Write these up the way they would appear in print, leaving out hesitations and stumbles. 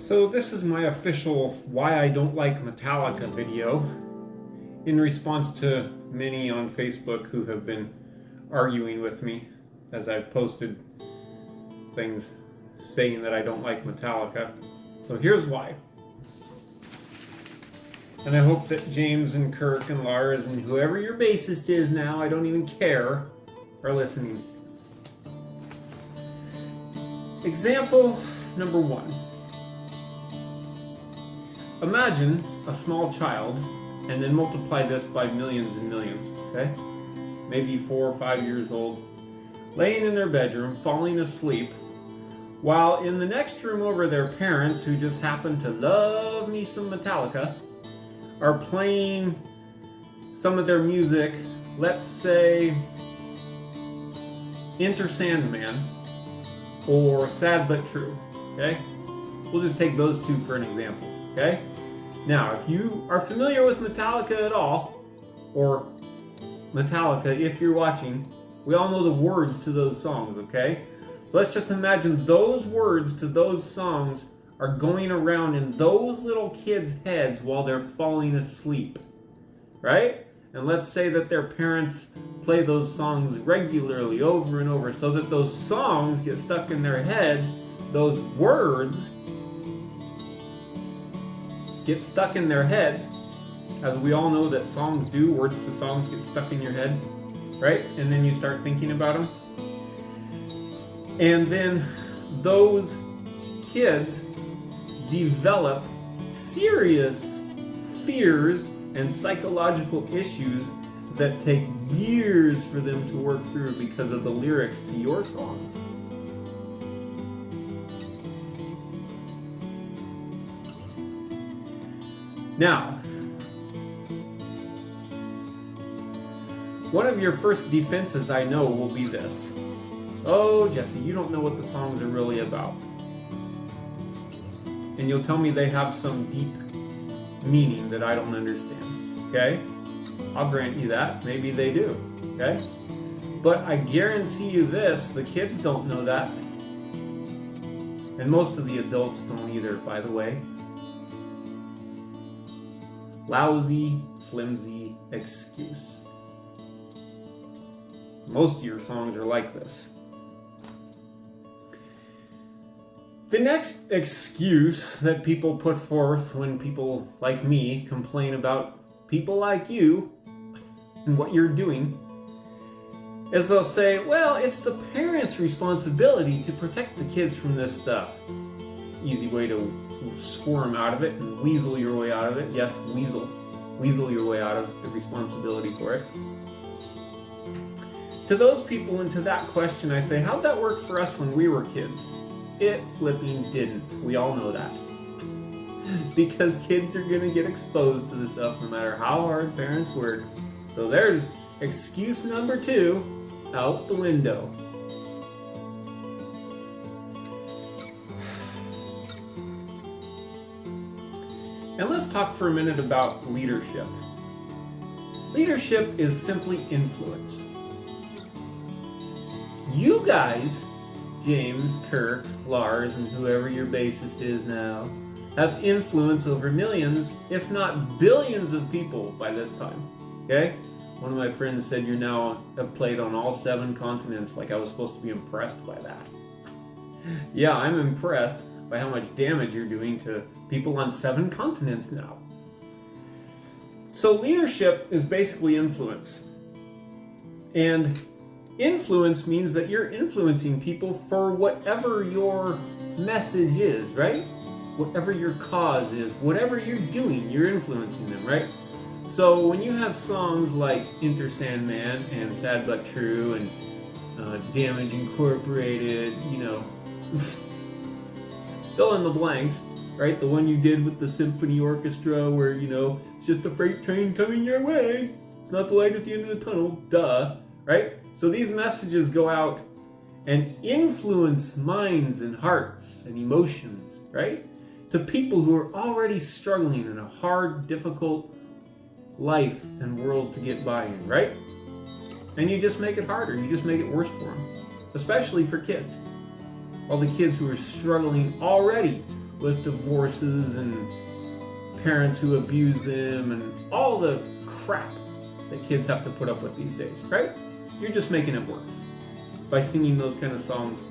So this is my official why I don't like Metallica video in response to many on Facebook who have been arguing with me as I've posted things saying that I don't like Metallica. So here's why. And I hope that James and Kirk and Lars and whoever your bassist is now, I don't even care, are listening. Example number 1. Imagine a small child and then multiply this by millions and millions, okay? Maybe 4 or 5 years old, laying in their bedroom, falling asleep, while in the next room over their parents, who just happen to love me some Metallica, are playing some of their music, let's say Enter Sandman or Sad But True, okay? We'll just take those two for an example, okay? Now, if you are familiar with Metallica at all, or Metallica, if you're watching, we all know the words to those songs, okay? So let's just imagine those words to those songs are going around in those little kids' heads while they're falling asleep, right? And let's say that their parents play those songs regularly over and over so that those songs get stuck in their head, those words get stuck in their heads, as we all know that songs do, words to songs get stuck in your head, right? And then you start thinking about them. And then those kids develop serious fears and psychological issues that take years for them to work through because of the lyrics to your songs. Now, one of your first defenses, I know, will be this. Oh, Jesse, you don't know what the songs are really about. And you'll tell me they have some deep meaning that I don't understand, okay? I'll grant you that. Maybe they do, okay? But I guarantee you this, the kids don't know that. And most of the adults don't either, by the way. Lousy, flimsy excuse. Most of your songs are like this. The next excuse that people put forth when people like me complain about people like you and what you're doing is they'll say, well, it's the parents' responsibility to protect the kids from this stuff. Easy way to squirm out of it and weasel your way out of it. Yes, weasel your way out of the responsibility for it. To those people and to that question, I say, how'd that work for us when we were kids? It flipping didn't. We all know that. Because kids are going to get exposed to this stuff no matter how hard parents work. So there's excuse number 2 out the window. And let's talk for a minute about leadership. Leadership is simply influence. You guys, James, Kirk, Lars, and whoever your bassist is now, have influence over millions, if not billions of people by this time, okay? One of my friends said you now have played on all 7 continents, like I was supposed to be impressed by that. Yeah, I'm impressed by how much damage you're doing to people on 7 continents now. So leadership is basically influence. And influence means that you're influencing people for whatever your message is, right? Whatever your cause is, whatever you're doing, you're influencing them, right? So when you have songs like Enter Sandman and Sad But True and Damage Incorporated, you know, fill in the blanks, right? The one you did with the symphony orchestra where, you know, it's just a freight train coming your way. It's not the light at the end of the tunnel, duh, right? So these messages go out and influence minds and hearts and emotions, right? To people who are already struggling in a hard, difficult life and world to get by in, right? And you just make it harder. You just make it worse for them, especially for kids. All the kids who are struggling already with divorces and parents who abuse them and all the crap that kids have to put up with these days, right? You're just making it worse by singing those kind of songs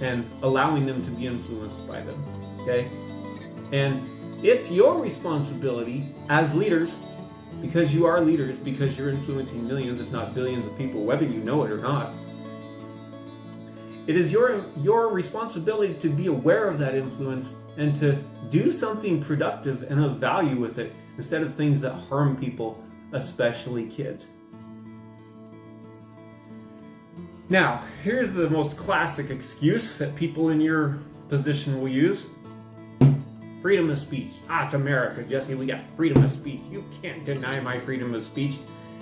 and allowing them to be influenced by them, okay? And it's your responsibility as leaders, because you are leaders, because you're influencing millions, if not billions of people, whether you know it or not. It is your responsibility to be aware of that influence and to do something productive and of value with it instead of things that harm people, especially kids. Now, here's the most classic excuse that people in your position will use. Freedom of speech. It's America, Jesse. We got freedom of speech. You can't deny my freedom of speech.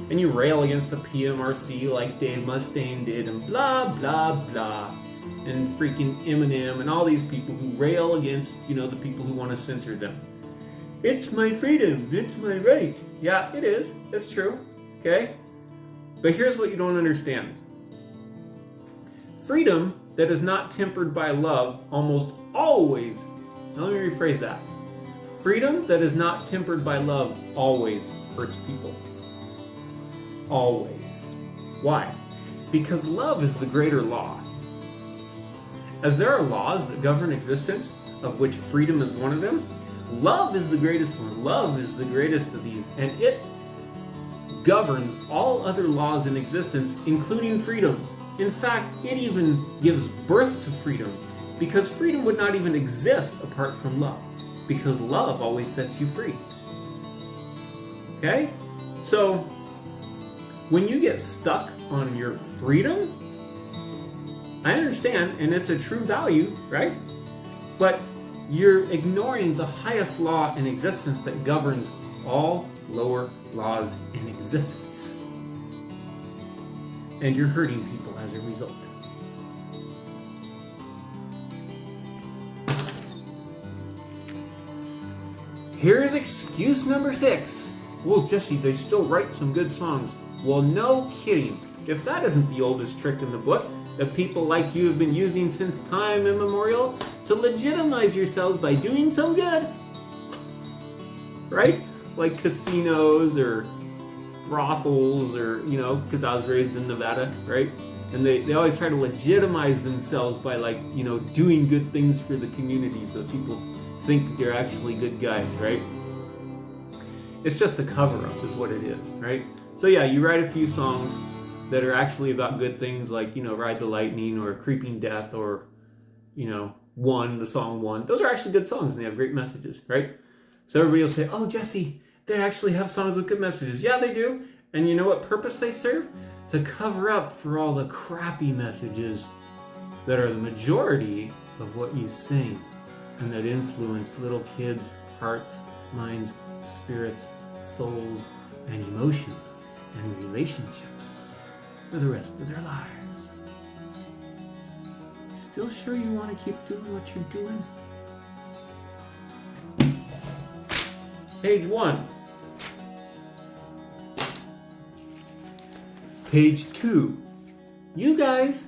And you rail against the PMRC like Dave Mustaine did and blah, blah, blah. And freaking Eminem and all these people who rail against, the people who want to censor them. It's my freedom. It's my right. Yeah, it is. It's true. Okay? But here's what you don't understand. Freedom that is not tempered by love almost always, now let me rephrase that. Freedom that is not tempered by love always hurts people. Always. Why? Because love is the greater law. As there are laws that govern existence, of which freedom is one of them, love is the greatest one. Love is the greatest of these, and it governs all other laws in existence, including freedom. In fact, it even gives birth to freedom, because freedom would not even exist apart from love, because love always sets you free. Okay? So, when you get stuck on your freedom, I understand, and it's a true value, right? But you're ignoring the highest law in existence that governs all lower laws in existence. And you're hurting people as a result. Here's excuse number 6. Well, Jesse, they still write some good songs. Well, no kidding. If that isn't the oldest trick in the book that people like you have been using since time immemorial to legitimize yourselves by doing so good. Right? Like casinos or brothels or, because I was raised in Nevada, right? And they always try to legitimize themselves by doing good things for the community so people think that they're actually good guys, right? It's just a cover-up is what it is, right? So yeah, you write a few songs that are actually about good things like, Ride the Lightning or Creeping Death or, the song One. Those are actually good songs and they have great messages, right? So everybody will say, oh, Jesse, they actually have songs with good messages. Yeah, they do. And you know what purpose they serve? To cover up for all the crappy messages that are the majority of what you sing and that influence little kids' hearts, minds, spirits, souls, and emotions and relationships for the rest of their lives. Still sure you want to keep doing what you're doing? Page 1. Page 2. You guys,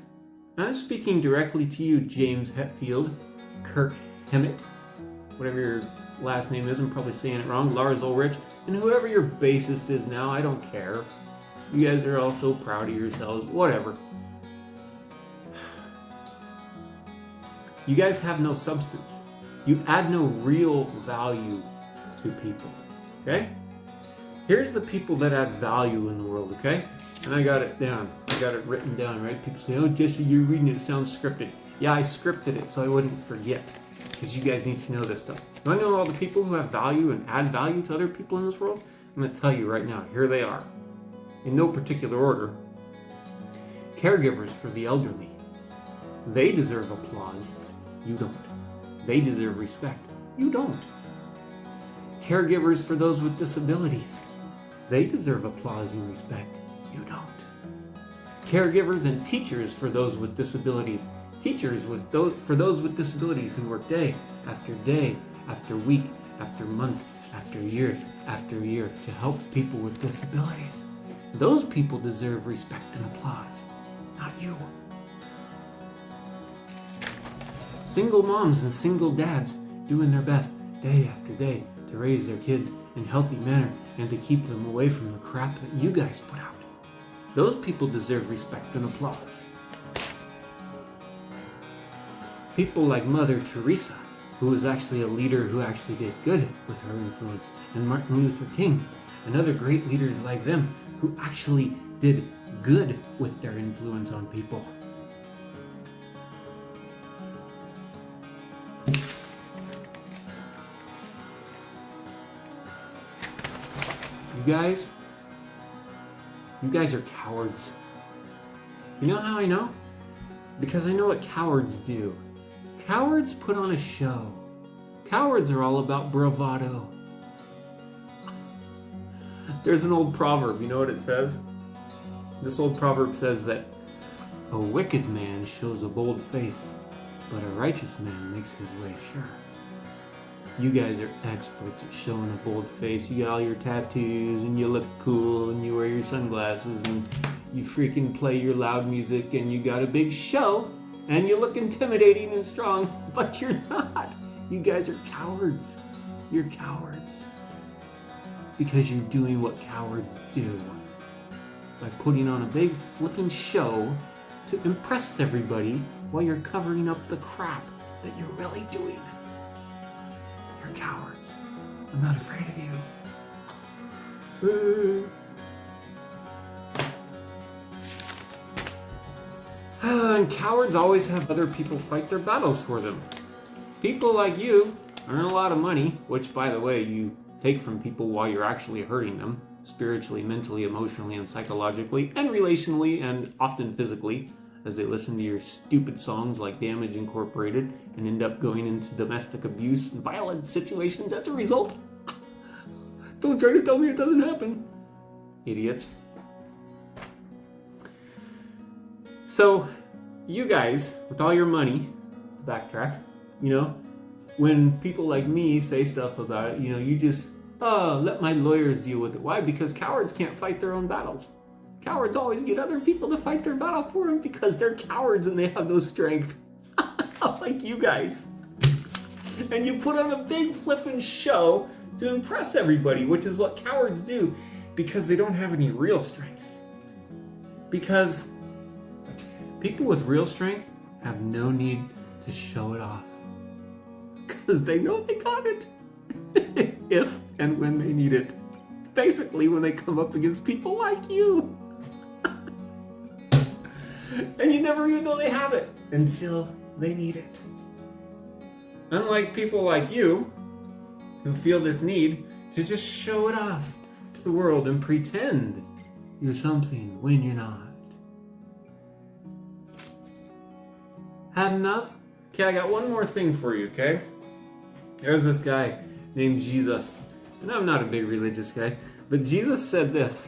I'm speaking directly to you, James Hetfield, Kirk Hammett, whatever your last name is, I'm probably saying it wrong, Lars Ulrich, and whoever your bassist is now, I don't care. You guys are all so proud of yourselves, whatever. You guys have no substance. You add no real value to people, okay? Here's the people that add value in the world, okay? And I got it down. I got it written down, right? People say, oh, Jesse, you're reading it. It sounds scripted. Yeah, I scripted it so I wouldn't forget. Because you guys need to know this stuff. You want to know all the people who have value and add value to other people in this world? I'm going to tell you right now. Here they are. In no particular order. Caregivers for the elderly. They deserve applause. You don't. They deserve respect. You don't. Caregivers for those with disabilities. They deserve applause and respect. You don't. Caregivers and teachers for those with disabilities. Teachers for those with disabilities who work day after week, after month, after year to help people with disabilities. Those people deserve respect and applause, not you. Single moms and single dads doing their best day after day to raise their kids in a healthy manner and to keep them away from the crap that you guys put out. Those people deserve respect and applause. People like Mother Teresa, who was actually a leader who actually did good with her influence, and Martin Luther King, and other great leaders like them who actually did good with their influence on people. You guys are cowards. You know how I know? Because I know what cowards do. Cowards put on a show. Cowards are all about bravado. There's an old proverb, you know what it says? This old proverb says that a wicked man shows a bold face, but a righteous man makes his way sure. You guys are experts at showing a bold face. You got all your tattoos and you look cool and you wear your sunglasses and you freaking play your loud music and you got a big show and you look intimidating and strong, but you're not. You guys are cowards. You're cowards. Because you're doing what cowards do. By putting on a big flippin' show to impress everybody while you're covering up the crap that you're really doing. You're cowards. I'm not afraid of you. And cowards always have other people fight their battles for them. People like you earn a lot of money, which, by the way, you take from people while you're actually hurting them, spiritually, mentally, emotionally, and psychologically, and relationally, and often physically, as they listen to your stupid songs like Damage Incorporated and end up going into domestic abuse and violent situations as a result. Don't try to tell me it doesn't happen. Idiots. So, you guys, with all your money, backtrack, when people like me say stuff about it, you just, let my lawyers deal with it. Why? Because cowards can't fight their own battles. Cowards always get other people to fight their battle for them because they're cowards and they have no strength. Like you guys. And you put on a big flippin' show to impress everybody, which is what cowards do, because they don't have any real strength. Because people with real strength have no need to show it off. Because they know they got it. If and when they need it. Basically, when they come up against people like you. And you never even know they have it until they need it. Unlike people like you, who feel this need to just show it off to the world and pretend you're something when you're not. Had enough? Okay, I got one more thing for you, okay? There's this guy named Jesus. And I'm not a big religious guy, but Jesus said this.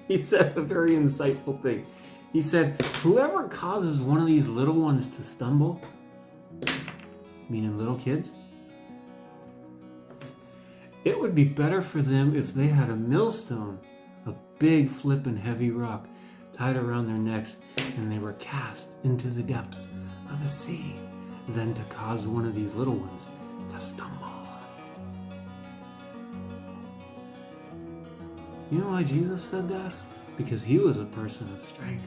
He said a very insightful thing. He said, whoever causes one of these little ones to stumble, meaning little kids, it would be better for them if they had a millstone, a big flippin' heavy rock, tied around their necks, and they were cast into the depths of the sea, than to cause one of these little ones to stumble. You know why Jesus said that? Because he was a person of strength.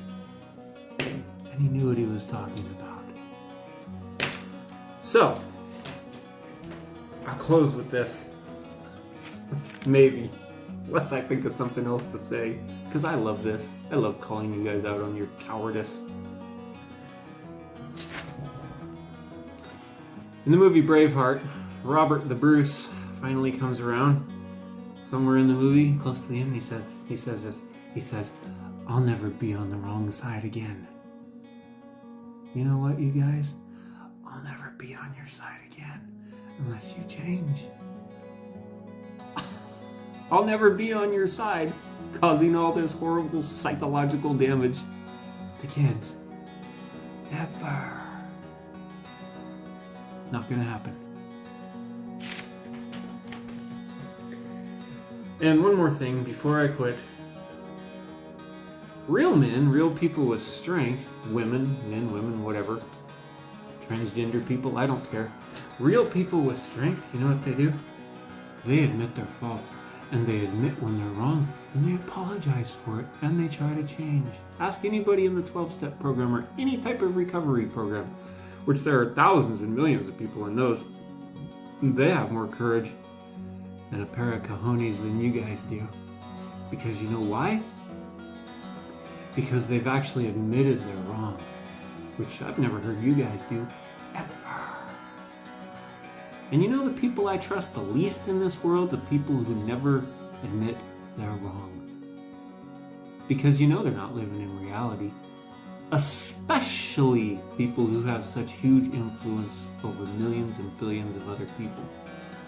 And he knew what he was talking about. So, I'll close with this. Maybe. Unless I think of something else to say. Because I love this. I love calling you guys out on your cowardice. In the movie Braveheart, Robert the Bruce finally comes around. Somewhere in the movie, close to the end, he says this. He says, I'll never be on the wrong side again. You know what, you guys? I'll never be on your side again unless you change. I'll never be on your side causing all this horrible psychological damage to kids. Ever. Not gonna happen. And one more thing before I quit. Real men, real people with strength, women, men, women, whatever, transgender people, I don't care. Real people with strength, you know what they do? They admit their faults, and they admit when they're wrong, and they apologize for it, and they try to change. Ask anybody in the 12-step program or any type of recovery program, which there are thousands and millions of people in those. They have more courage and a pair of cojones than you guys do. Because you know why? Because they've actually admitted they're wrong, which I've never heard you guys do, ever. And you know the people I trust the least in this world? The people who never admit they're wrong. Because you know they're not living in reality. Especially people who have such huge influence over millions and billions of other people.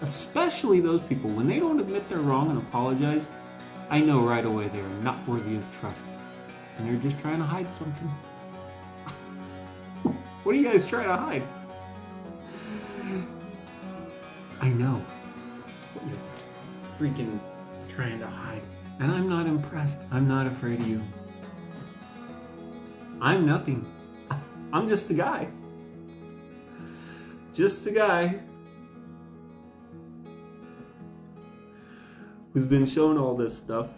Especially those people, when they don't admit they're wrong and apologize, I know right away they are not worthy of trust. And they're just trying to hide something. What are you guys trying to hide? I know what you're freaking trying to hide. And I'm not impressed. I'm not afraid of you. I'm nothing. I'm just a guy. Just a guy who's been shown all this stuff.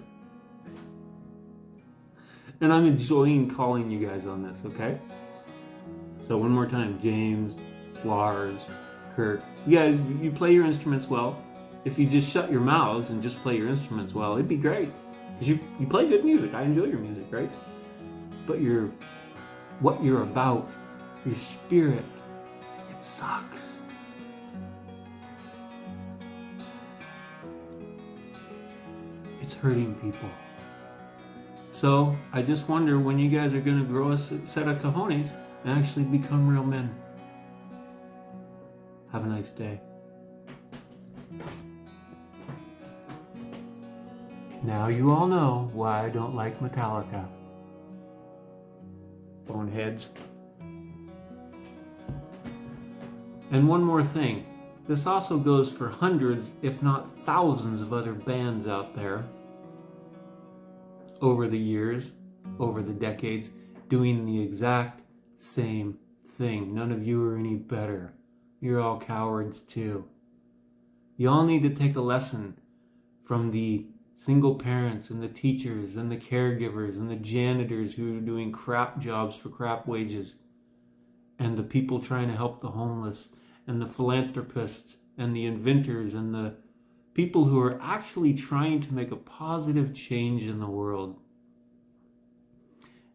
And I'm enjoying calling you guys on this, okay? So one more time, James, Lars, Kirk. You guys, you play your instruments well. If you just shut your mouths and just play your instruments well, it'd be great. Because you play good music. I enjoy your music, right? But what you're about, your spirit, it sucks. It's hurting people. So I just wonder when you guys are going to grow a set of cojones and actually become real men. Have a nice day. Now you all know why I don't like Metallica. Boneheads. And one more thing. This also goes for hundreds, if not thousands of other bands out there over the years, over the decades, doing the exact same thing. None of you are any better. You're all cowards too. You all need to take a lesson from the single parents and the teachers and the caregivers and the janitors who are doing crap jobs for crap wages, and the people trying to help the homeless, and the philanthropists and the inventors and the people who are actually trying to make a positive change in the world.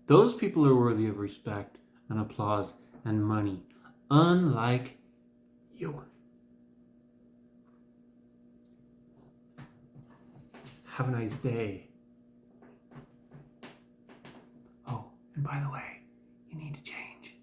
Those people are worthy of respect and applause and money, unlike you. Have a nice day. Oh, and by the way, you need to change.